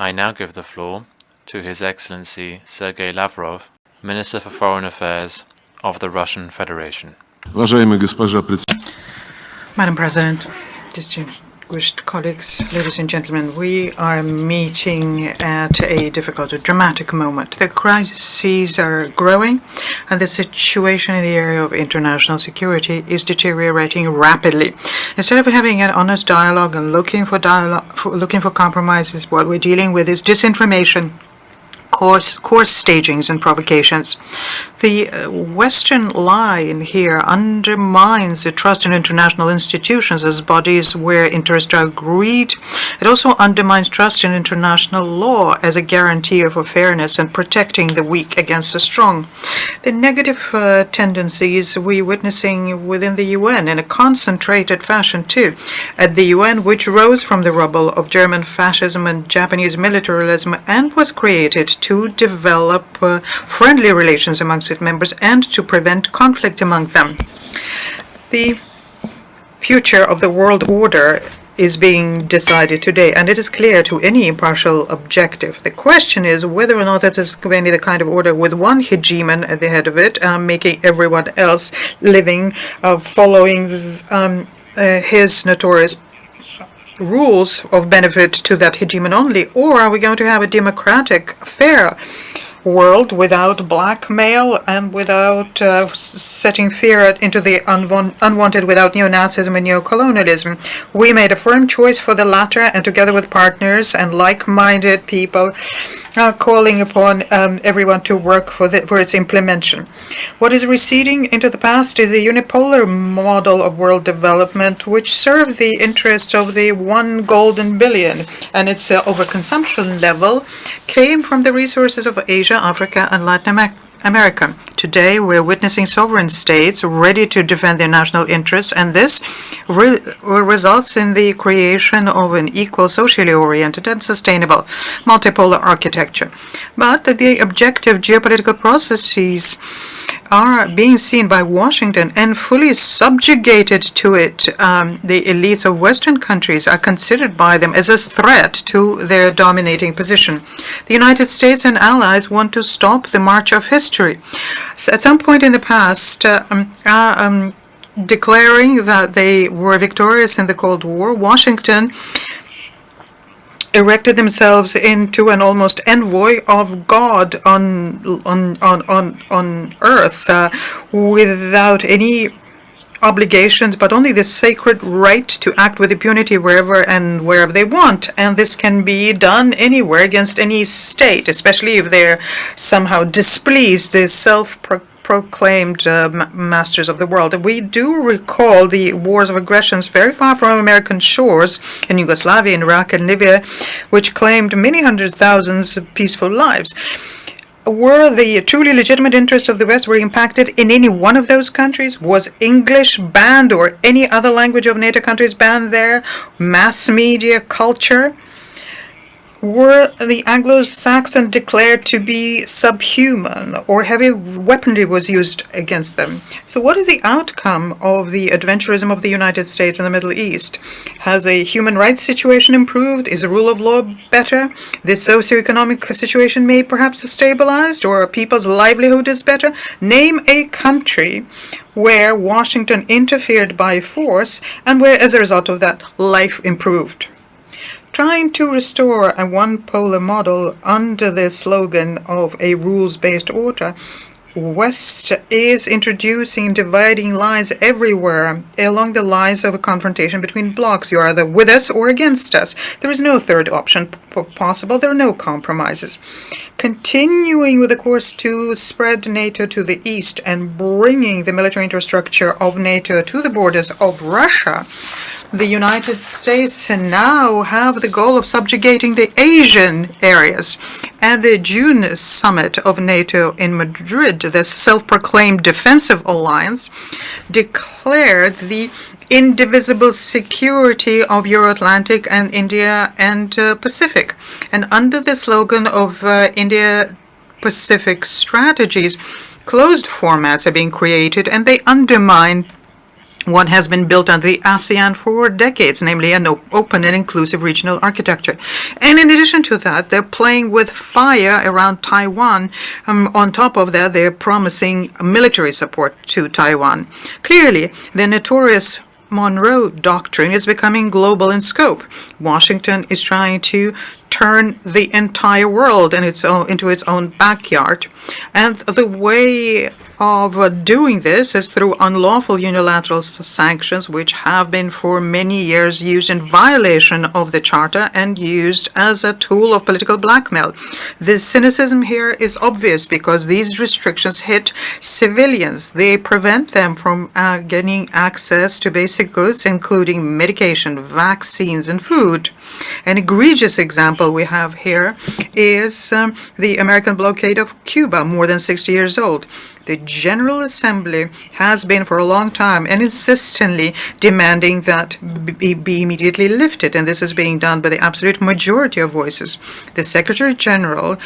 I now give the floor to His Excellency Sergey Lavrov, Minister for Foreign Affairs of the Russian Federation. Madam President, distinguished colleagues, ladies and gentlemen, we are meeting at a difficult, dramatic moment. The crises are growing, and the situation in the area of international security is deteriorating rapidly. Instead of having an honest dialogue and looking for compromises, what we're dealing with is disinformation, course stagings and provocations. The Western line here undermines the trust in international institutions as bodies where interests are agreed. It also undermines trust in international law as a guarantee of fairness and protecting the weak against the strong. The negative tendencies we're witnessing within the UN in a concentrated fashion too. At the UN, which rose from the rubble of German fascism and Japanese militarism and was created to develop friendly relations amongst its members and to prevent conflict among them. The future of the world order is being decided today, and it is clear to any impartial objective. The question is whether or not it is going to be the kind of order with one hegemon at the head of it, making everyone else living, following his notorious rules of benefit to that hegemon only, or are we going to have a democratic, fair world without blackmail and without setting fear into the unwanted, without neo-Nazism and neo-colonialism? We made a firm choice for the latter, and together with partners and like-minded people, calling upon everyone to work for its implementation. What is receding into the past is a unipolar model of world development which served the interests of the 1 golden billion, and its overconsumption level came from the resources of Asia, Africa, and Latin America. Today, we're witnessing sovereign states ready to defend their national interests, and this results in the creation of an equal, socially oriented, and sustainable multipolar architecture. But the objective geopolitical processes are being seen by Washington and fully subjugated to it. The elites of Western countries are considered by them as a threat to their dominating position. The United States and allies want to stop the march of history. So at some point in the past, declaring that they were victorious in the Cold War, Washington erected themselves into an almost envoy of God on earth, without any obligations, but only the sacred right to act with impunity wherever they want. And this can be done anywhere against any state, especially if they're somehow displeased, the self-proclaimed masters of the world. We do recall the wars of aggressions very far from American shores in Yugoslavia, in Iraq, and Libya, which claimed many hundred thousands of peaceful lives. Were the truly legitimate interests of the West were impacted in any one of those countries? Was English banned or any other language of NATO countries banned there? Mass media, culture? Were the Anglo-Saxons declared to be subhuman, or heavy weaponry was used against them? So what is the outcome of the adventurism of the United States in the Middle East? Has a human rights situation improved? Is the rule of law better? The socioeconomic situation may perhaps have stabilized, or people's livelihood is better? Name a country where Washington interfered by force and where, as a result of that, life improved. Trying to restore a one-polar model under the slogan of a rules-based order, West is introducing dividing lines everywhere along the lines of a confrontation between blocs. You're either with us or against us. There is no third option possible. There are no compromises. Continuing with the course to spread NATO to the east and bringing the military infrastructure of NATO to the borders of Russia, the United States now have the goal of subjugating the Asian areas. At the June summit of NATO in Madrid, this self-proclaimed defensive alliance declared the indivisible security of Euro-Atlantic and India and Pacific. And under the slogan of India-Pacific strategies, closed formats are being created, and they undermine One has been built under the ASEAN for decades, namely an open and inclusive regional architecture. And in addition to that, they're playing with fire around Taiwan. On top of that, they're promising military support to Taiwan. Clearly, the notorious Monroe Doctrine is becoming global in scope. Washington is trying to turn the entire world into its own backyard. And the way of doing this is through unlawful unilateral sanctions, which have been for many years used in violation of the Charter and used as a tool of political blackmail. The cynicism here is obvious because these restrictions hit civilians. They prevent them from getting access to basic goods, including medication, vaccines, and food. An egregious example we have here is the American blockade of Cuba, more than 60 years old. The General Assembly has been for a long time and insistently demanding that be immediately lifted, and this is being done by the absolute majority of voices. The Secretary General,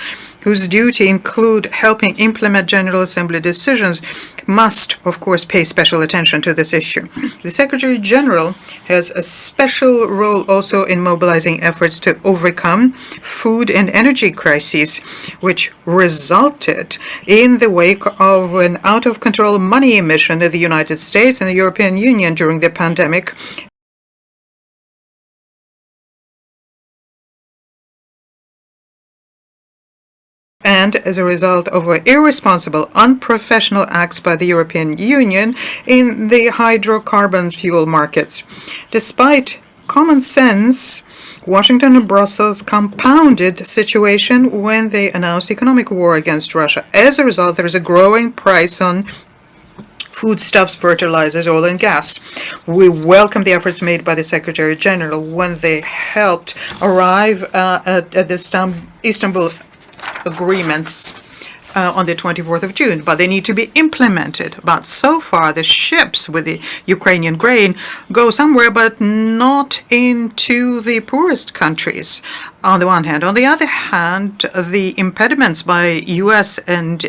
whose duty include helping implement General Assembly decisions, must, of course, pay special attention to this issue. The Secretary General has a special role also in mobilizing efforts to overcome food and energy crises, which resulted in the wake of an out-of-control money emission in the United States and the European Union during the pandemic. And as a result of irresponsible, unprofessional acts by the European Union in the hydrocarbon fuel markets. Despite common sense, Washington and Brussels compounded the situation when they announced economic war against Russia. As a result, there is a growing price on foodstuffs, fertilizers, oil and gas. We welcome the efforts made by the Secretary General when they helped arrive at the Istanbul agreements on the 24th of June, but they need to be implemented. But so far, the ships with the Ukrainian grain go somewhere, but not into the poorest countries, on the one hand. On the other hand, the impediments by US and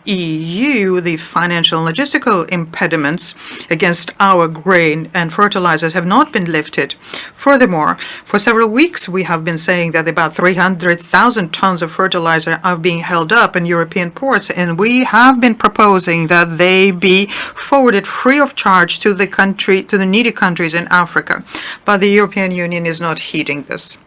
EU, the financial and logistical impediments against our grain and fertilizers have not been lifted. Furthermore, for several weeks, we have been saying that about 300,000 tons of fertilizer are being held up in European ports, and we have been proposing that they be forwarded free of charge to the needy countries in Africa. But the European Union is not heeding this.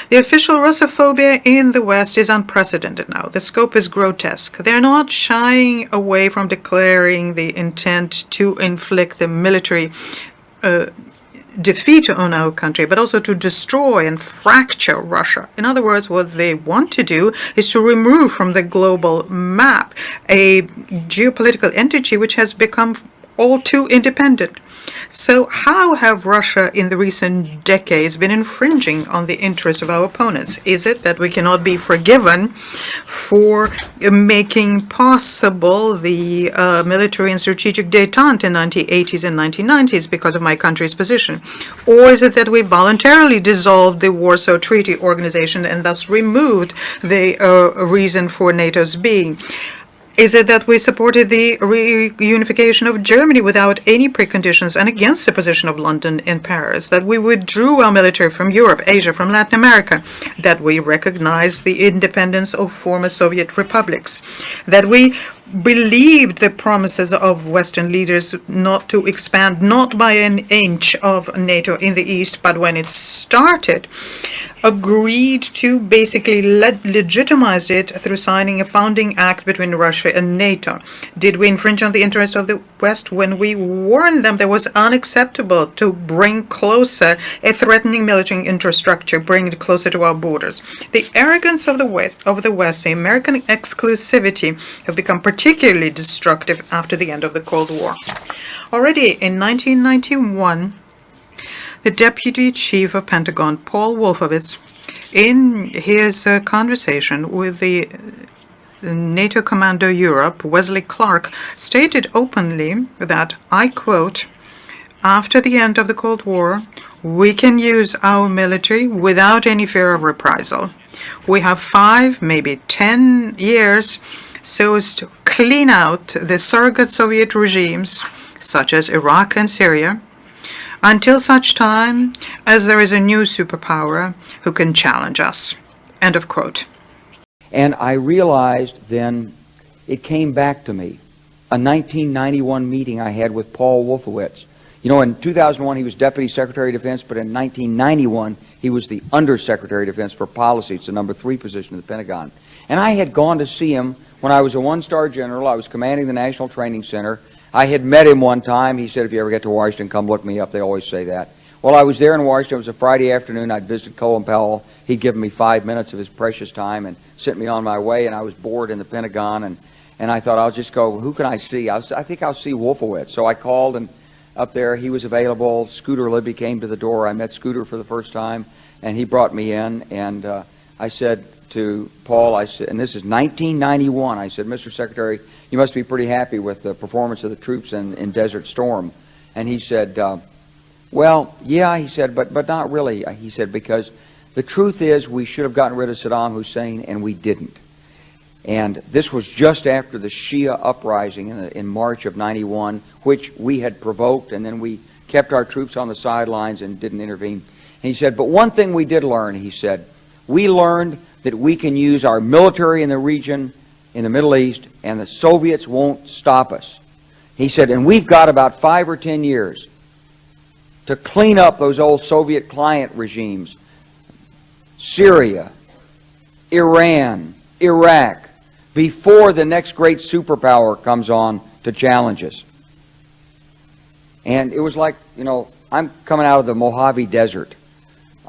The official Russophobia in the West is unprecedented now. The scope is grotesque. They're not shying away from declaring the intent to inflict the military defeat on our country, but also to destroy and fracture Russia. In other words, what they want to do is to remove from the global map a geopolitical entity which has become all too independent. So how have Russia in the recent decades been infringing on the interests of our opponents? Is it that we cannot be forgiven for making possible the military and strategic détente in the 1980s and 1990s because of my country's position? Or is it that we voluntarily dissolved the Warsaw Treaty Organization and thus removed the reason for NATO's being? Is it that we supported the reunification of Germany without any preconditions and against the position of London and Paris? That we withdrew our military from Europe, Asia, from Latin America? That we recognized the independence of former Soviet republics? That we believed the promises of Western leaders not to expand, not by an inch of NATO in the East, but when it started, agreed to basically legitimize it through signing a founding act between Russia and NATO? Did we infringe on the interests of the West when we warned them that it was unacceptable to bring closer a threatening military infrastructure, bring it closer to our borders? The arrogance of the West, the American exclusivity, have become particularly destructive after the end of the Cold War. Already in 1991, the Deputy Chief of Pentagon, Paul Wolfowitz, in his conversation with the NATO Commando Europe, Wesley Clark, stated openly that, I quote, "After the end of the Cold War, we can use our military without any fear of reprisal. We have 5, maybe 10 years so as to clean out the surrogate Soviet regimes, such as Iraq and Syria, until such time as there is a new superpower who can challenge us. End of quote. And I realized then, it came back to me, a 1991 meeting I had with Paul Wolfowitz. You know, in 2001 he was Deputy Secretary of Defense, but in 1991 he was the Undersecretary of Defense for Policy. It's the number 3 position in the Pentagon. And I had gone to see him when I was a 1-star general. I was commanding the National Training Center. I had met him one time. He said, if you ever get to Washington, come look me up. They always say that. Well, I was there in Washington. It was a Friday afternoon. I'd visited Colin Powell. He'd given me 5 minutes of his precious time and sent me on my way, and I was bored in the Pentagon, and I thought, I'll just go, who can I see? I think I'll see Wolfowitz. So I called, and up there, he was available. Scooter Libby came to the door. I met Scooter for the first time, and he brought me in, and I said to Paul, I said, and this is 1991, I said, Mr. Secretary, you must be pretty happy with the performance of the troops in Desert Storm. And he said, well, yeah, he said, but not really. He said, because the truth is we should have gotten rid of Saddam Hussein, and we didn't. And this was just after the Shia uprising in March of 91, which we had provoked, and then we kept our troops on the sidelines and didn't intervene. And he said, but one thing we did learn, he said, we learned that we can use our military in the region, in the Middle East, and the Soviets won't stop us. He said, and we've got about 5 or 10 years to clean up those old Soviet client regimes, Syria, Iran, Iraq, before the next great superpower comes on to challenge us. And it was like, you know, I'm coming out of the Mojave Desert.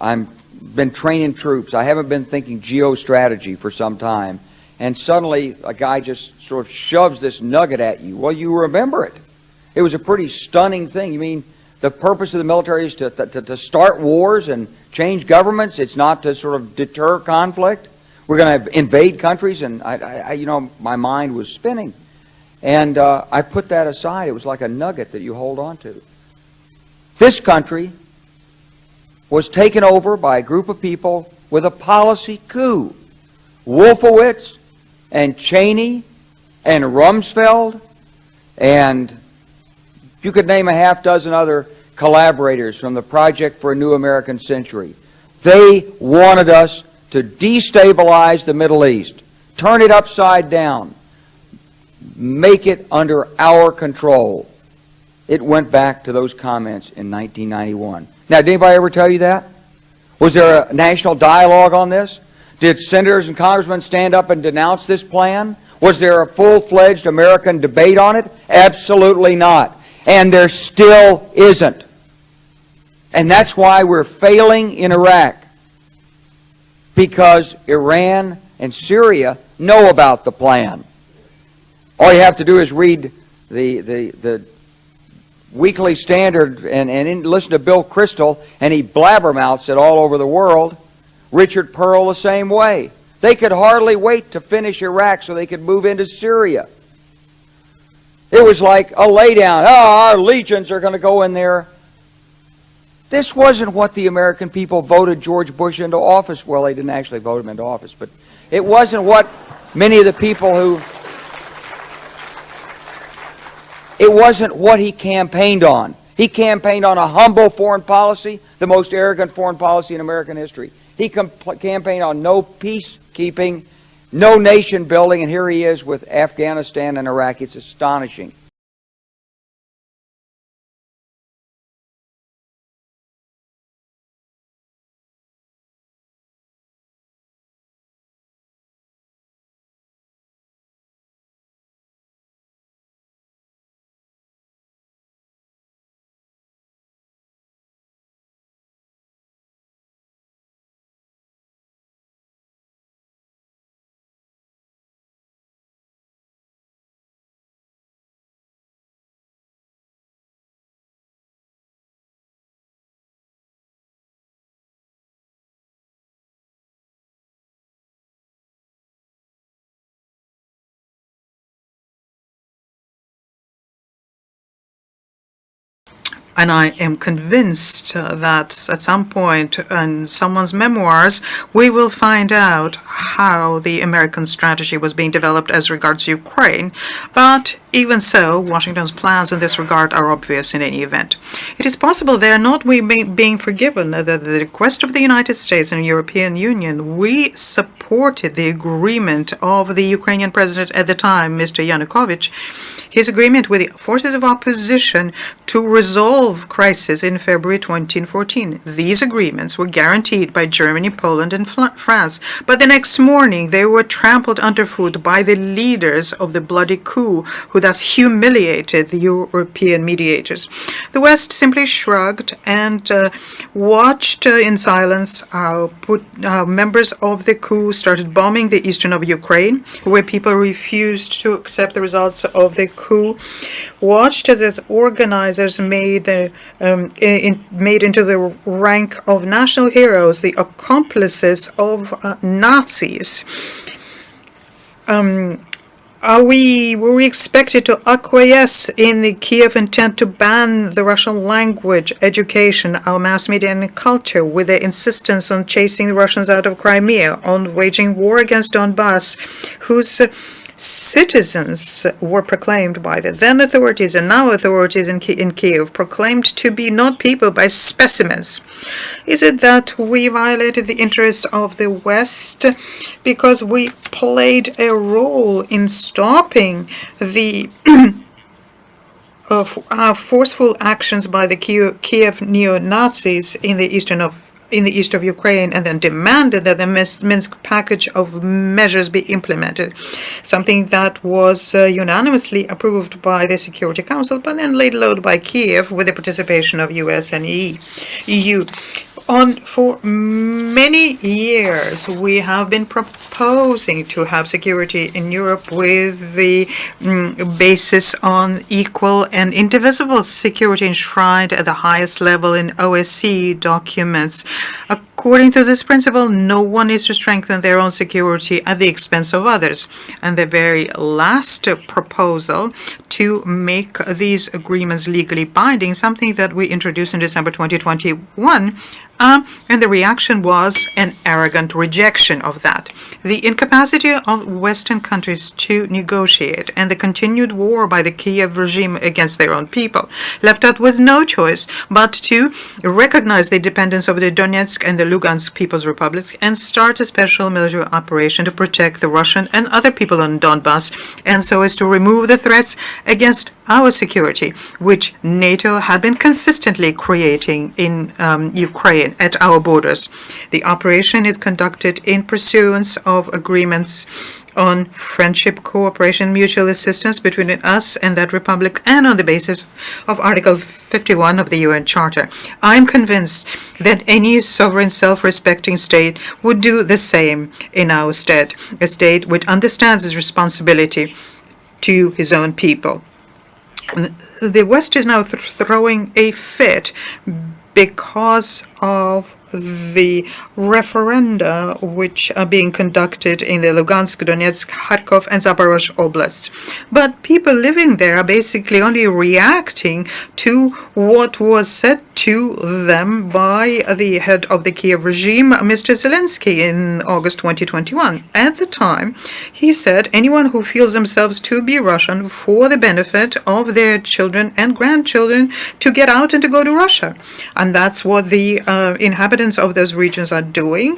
I've been training troops. I haven't been thinking geostrategy for some time. And suddenly a guy just sort of shoves this nugget at you. Well, you remember it. It was a pretty stunning thing. You mean the purpose of the military is to start wars and change governments? It's not to sort of deter conflict? We're going to invade countries? And, you know, my mind was spinning. And I put that aside. It was like a nugget that you hold on to. This country was taken over by a group of people with a policy coup. Wolfowitz and Cheney and Rumsfeld, and you could name a half dozen other collaborators from the Project for a New American Century. They wanted us to destabilize the Middle East, turn it upside down, make it under our control. It went back to those comments in 1991. Now, did anybody ever tell you that? Was there a national dialogue on this? Did senators and congressmen stand up and denounce this plan? Was there a full-fledged American debate on it? Absolutely not. And there still isn't. And that's why we're failing in Iraq. Because Iran and Syria know about the plan. All you have to do is read the Weekly Standard and listen to Bill Kristol, and he blabbermouths it all over the world. Richard Pearl the same way. They could hardly wait to finish Iraq so they could move into Syria. It was like a laydown. Oh, our legions are going to go in there. This wasn't what the American people voted George Bush into office. Well, they didn't actually vote him into office, but it wasn't what many of the people who... It wasn't what he campaigned on. He campaigned on a humble foreign policy, the most arrogant foreign policy in American history. He campaigned on no peacekeeping, no nation building, and here he is with Afghanistan and Iraq. It's astonishing. And I am convinced that at some point in someone's memoirs, we will find out how the American strategy was being developed as regards Ukraine. But even so, Washington's plans in this regard are obvious in any event. It is possible they are not being forgiven that at the request of the United States and European Union, we supported the agreement of the Ukrainian president at the time, Mr. Yanukovych, his agreement with the forces of opposition to resolve crisis in February 2014. These agreements were guaranteed by Germany, Poland, and France, but the next morning they were trampled underfoot by the leaders of the bloody coup, who thus humiliated the European mediators. The West simply shrugged and watched in silence how members of the coup started bombing the eastern of Ukraine, where people refused to accept the results of the coup, watched as organizers made into the rank of national heroes the accomplices of Nazis. Were we expected to acquiesce in the Kiev intent to ban the Russian language, education, our mass media and culture, with their insistence on chasing the Russians out of Crimea, on waging war against Donbass, whose citizens were proclaimed by the then authorities and now authorities in Kiev, proclaimed to be not people but specimens? Is it that we violated the interests of the West because we played a role in stopping the forceful actions by the Kiev neo-Nazis in the east of Ukraine, and then demanded that the Minsk package of measures be implemented, something that was unanimously approved by the Security Council, but then laid low by Kiev with the participation of US and EU. For many years, we have been proposing to have security in Europe with the basis on equal and indivisible security enshrined at the highest level in OSCE documents. According to this principle, no one is to strengthen their own security at the expense of others. And the very last proposal to make these agreements legally binding, something that we introduced in December 2021, and the reaction was an arrogant rejection of that. The incapacity of Western countries to negotiate and the continued war by the Kiev regime against their own people left us with no choice but to recognize the independence of the Donetsk and the Lugansk People's Republics and start a special military operation to protect the Russian and other people on Donbass, and so as to remove the threats against our security, which NATO had been consistently creating in Ukraine at our borders. The operation is conducted in pursuance of agreements on friendship, cooperation, mutual assistance between us and that republic, and on the basis of Article 51 of the UN Charter. I am convinced that any sovereign, self-respecting state would do the same in our stead, a state which understands its responsibility to his own people. The West is now throwing a fit because of the referenda which are being conducted in the Lugansk, Donetsk, Kharkov, and Zaporozhye oblasts. But people living there are basically only reacting to what was said to them by the head of the Kiev regime, Mr. Zelensky, in August 2021. At the time, he said anyone who feels themselves to be Russian for the benefit of their children and grandchildren to get out and to go to Russia. And that's what the inhabitants of those regions are doing,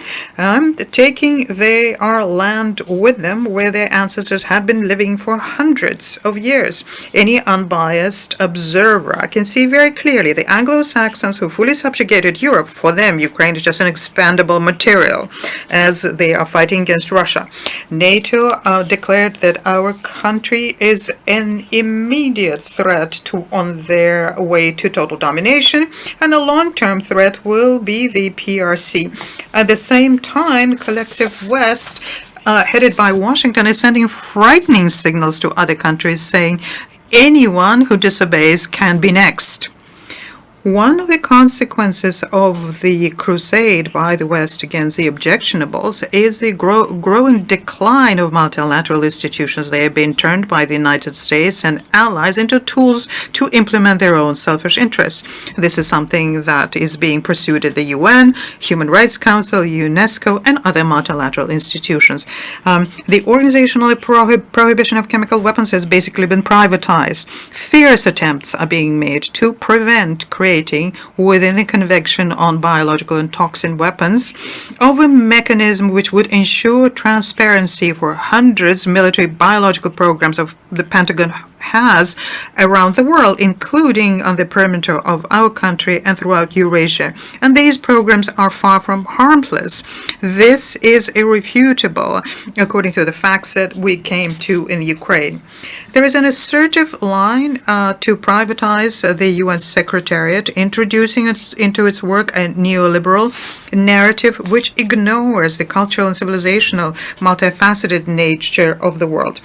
taking their land with them where their ancestors had been living for hundreds of years. Any unbiased observer can see very clearly the Anglo-Saxons who fully subjugated Europe. For them, Ukraine is just an expandable material as they are fighting against Russia. NATO declared that our country is an immediate threat on their way to total domination, and a long-term threat will be the PRC. At the same time, the collective West, headed by Washington, is sending frightening signals to other countries, saying anyone who disobeys can be next. One of the consequences of the crusade by the West against the objectionables is the growing decline of multilateral institutions. They have been turned by the United States and allies into tools to implement their own selfish interests. This is something that is being pursued at the UN, Human Rights Council, UNESCO, and other multilateral institutions. The organizational prohibition of chemical weapons has basically been privatized. Fierce attempts are being made to prevent creating within the Convention on Biological and Toxin Weapons of a mechanism which would ensure transparency for hundreds of military biological programs of the Pentagon has around the world, including on the perimeter of our country and throughout Eurasia. And these programs are far from harmless. This is irrefutable, according to the facts that we came to in Ukraine. There is an assertive line to privatize the UN Secretariat, introducing into its work a neoliberal narrative which ignores the cultural and civilizational multifaceted nature of the world.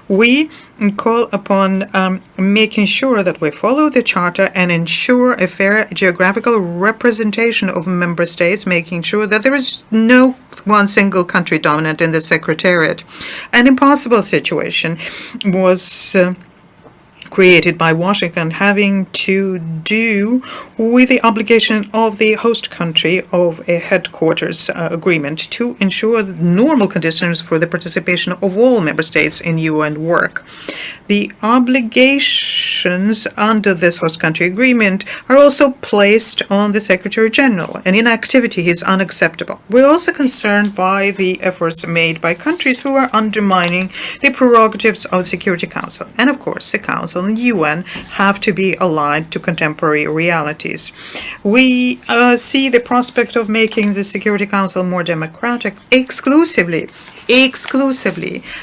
We call upon making sure that we follow the Charter and ensure a fair geographical representation of member states, making sure that there is no one single country dominant in the Secretariat. An impossible situation was created by Washington, having to do with the obligation of the host country of a headquarters agreement to ensure normal conditions for the participation of all member states in UN work. The obligations under this host country agreement are also placed on the Secretary General, and inactivity is unacceptable. We're also concerned by the efforts made by countries who are undermining the prerogatives of the Security Council. And of course, the Council and UN have to be aligned to contemporary realities. We see the prospect of making the Security Council more democratic exclusively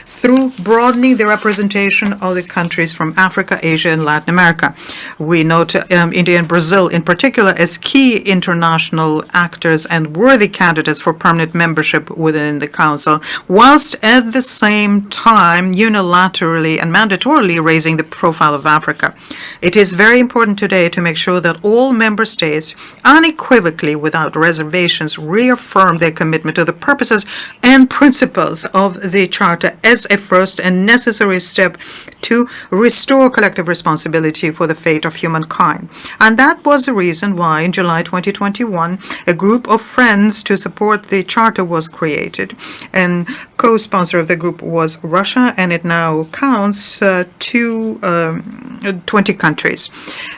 through broadening the representation of the countries from Africa, Asia, and Latin America. We note India and Brazil in particular as key international actors and worthy candidates for permanent membership within the Council, whilst at the same time unilaterally and mandatorily raising the profile of Africa. It is very important today to make sure that all member states unequivocally, without reservations, reaffirm their commitment to the purposes and principles of the Charter as a first and necessary step to restore collective responsibility for the fate of humankind. And that was the reason why in July 2021 a group of friends to support the Charter was created. And co-sponsor of the group was Russia, and it now counts 20 countries.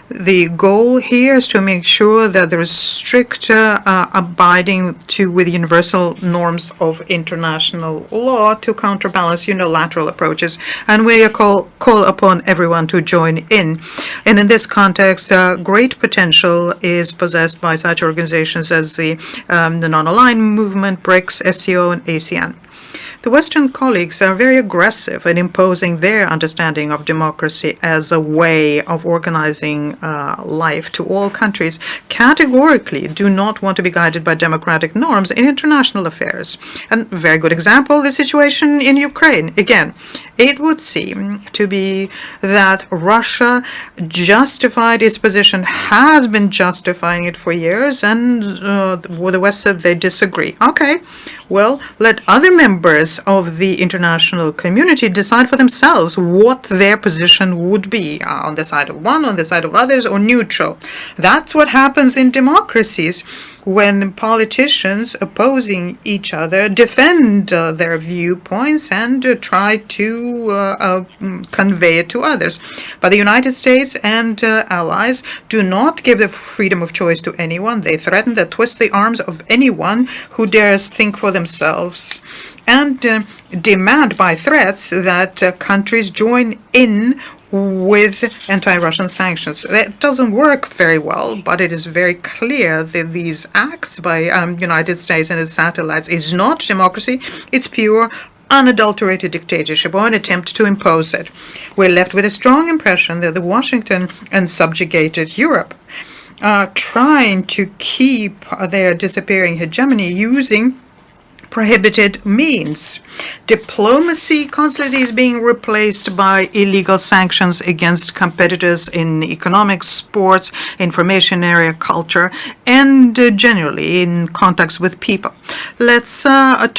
The goal here is to make sure that there is strict abiding with universal norms of international law to counterbalance unilateral approaches, and we call upon everyone to join in. And in this context, great potential is possessed by such organizations as the Non-Aligned Movement, BRICS, SCO, and ASEAN. The Western colleagues are very aggressive in imposing their understanding of democracy as a way of organizing life to all countries, categorically do not want to be guided by democratic norms in international affairs. And a very good example, the situation in Ukraine. Again, it would seem to be that Russia justified its position, has been justifying it for years, and with the West said they disagree. Okay, well, let other members of the international community decide for themselves what their position would be, on the side of one, on the side of others, or neutral. That's what happens in democracies when politicians opposing each other defend their viewpoints and try to convey it to others. But the United States and allies do not give the freedom of choice to anyone. They threaten to twist the arms of anyone who dares think for themselves, and demand by threats that countries join in with anti-Russian sanctions. That doesn't work very well, but it is very clear that these acts by United States and its satellites is not democracy. It's pure, unadulterated dictatorship or an attempt to impose it. We're left with a strong impression that the Washington and subjugated Europe are trying to keep their disappearing hegemony using prohibited means. Diplomacy constantly is being replaced by illegal sanctions against competitors in economics, sports, information area, culture, and generally in contacts with people. Let's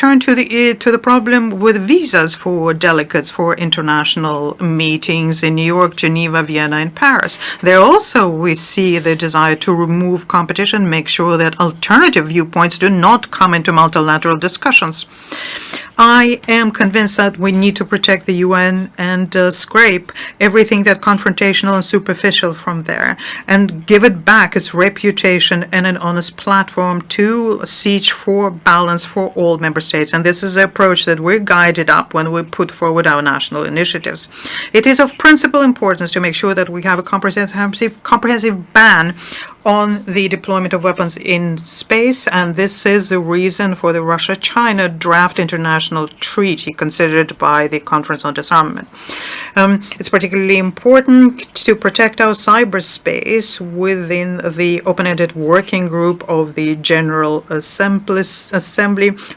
turn to the problem with visas for delegates for international meetings in New York, Geneva, Vienna, and Paris. There also we see the desire to remove competition, make sure that alternative viewpoints do not come into multilateral discussions. I am convinced that we need to protect the UN and scrape everything that's confrontational and superficial from there and give it back its reputation and an honest platform to seek for balance for all member states. And this is the approach that we're guided up when we put forward our national initiatives. It is of principal importance to make sure that we have a comprehensive ban on the deployment of weapons in space, and this is the reason for the Russia-China draft international treaty considered by the Conference on Disarmament. It's particularly important to protect our cyberspace within the open-ended working group of the General Assembly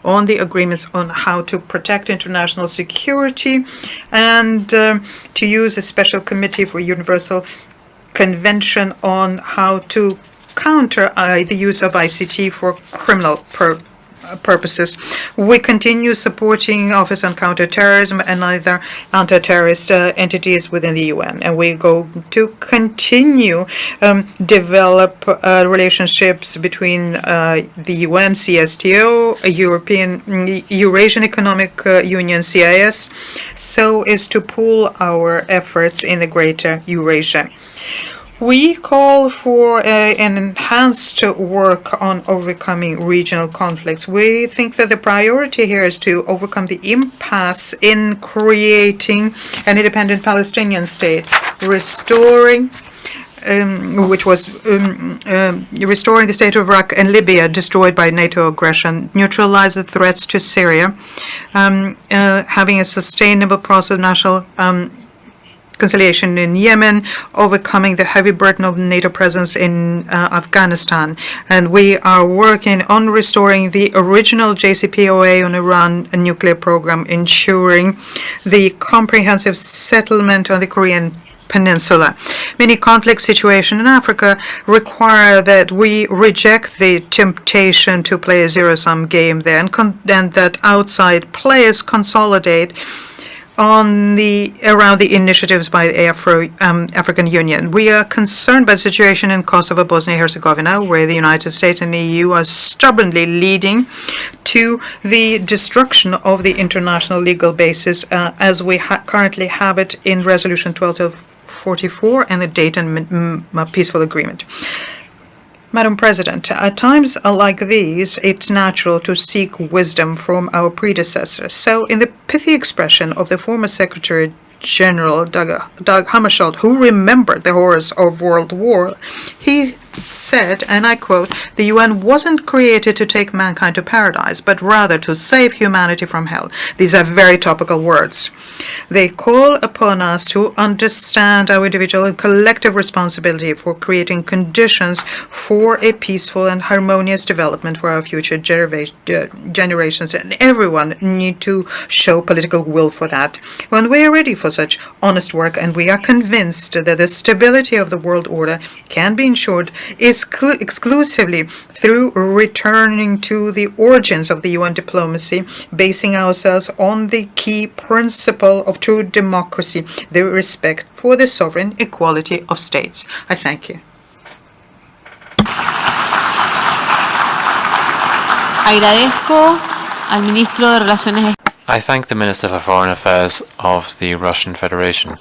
on the agreements on how to protect international security and to use a special committee for universal Convention on how to counter the use of ICT for criminal purposes. We continue supporting Office on Counterterrorism and other anti-terrorist entities within the UN, and we go to continue develop relationships between the UN, CSTO, Eurasian Economic Union, CIS, so as to pool our efforts in the greater Eurasia. We call for an enhanced work on overcoming regional conflicts. We think that the priority here is to overcome the impasse in creating an independent Palestinian state, restoring the state of Iraq and Libya destroyed by NATO aggression, neutralize the threats to Syria, having a sustainable process of national conciliation in Yemen, overcoming the heavy burden of NATO presence in Afghanistan. And we are working on restoring the original JCPOA on Iran nuclear program, ensuring the comprehensive settlement on the Korean Peninsula. Many conflict situations in Africa require that we reject the temptation to play a zero-sum game there and that outside players consolidate around the initiatives by the African Union. We are concerned by the situation in Kosovo, Bosnia-Herzegovina, where the United States and the EU are stubbornly leading to the destruction of the international legal basis as we currently have it in Resolution 1244 and the Dayton Peaceful Agreement. Madam President, at times like these, it's natural to seek wisdom from our predecessors. So, in the pithy expression of the former Secretary General Dag Hammarskjöld, who remembered the horrors of World War, he said, and I quote, "The UN wasn't created to take mankind to paradise, but rather to save humanity from hell." These are very topical words. They call upon us to understand our individual and collective responsibility for creating conditions for a peaceful and harmonious development for our future generations, and everyone need to show political will for that. When we are ready for such honest work, and we are convinced that the stability of the world order can be ensured exclusively through returning to the origins of the UN diplomacy, basing ourselves on the key principle of true democracy, the respect for the sovereign equality of states. I thank you. Agradezco al ministro de Relaciones I thank the Minister for Foreign Affairs of the Russian Federation.